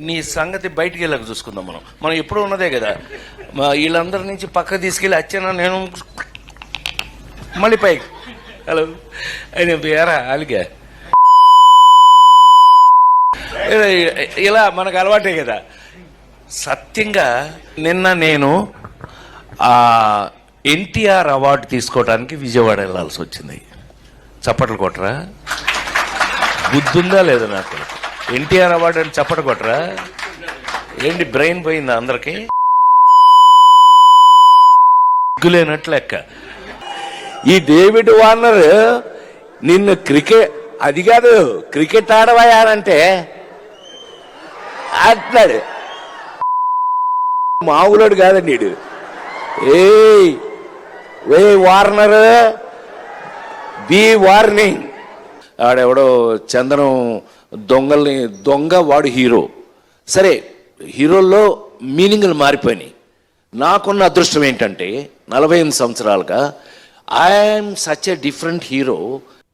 నీ సంగతి బయటికి వెళ్ళక చూసుకుందాం. మనం ఎప్పుడూ ఉన్నదే కదా. వీళ్ళందరి నుంచి పక్క తీసుకెళ్ళి వచ్చానా నేను మళ్ళీ పైకి హలో అయినా పేరా అలిగా ఇలా మనకు అలవాటే కదా. సత్యంగా నిన్న నేను ఎన్టీఆర్ అవార్డు తీసుకోవడానికి విజయవాడ వెళ్ళాల్సి వచ్చింది. చప్పట్లు కొట్టరా? బుద్ధుందా లేదా నాకు? ఎన్టీఆర్ అవార్డు అని చప్పట్లు కొట్టరా? ఏంటి బ్రెయిన్ పోయిందా అందరికి? గులేనట్లు లెక్క. ఈ డేవిడ్ వార్నర్ నిన్ను క్రికెట్ అది కాదు క్రికెట్ ఆడవయానంటే అంటున్నాడు. మామూలుడు కాదండి వీడు. ఏ వార్నర్ బి వార్నింగ్. ఆడెవడో చందనం దొంగ వాడు హీరో. సరే హీరోల్లో మీనింగ్లు మారిపోయినాయి. నాకున్న అదృష్టం ఏంటంటే 48 సంవత్సరాలుగా I'm such a different hero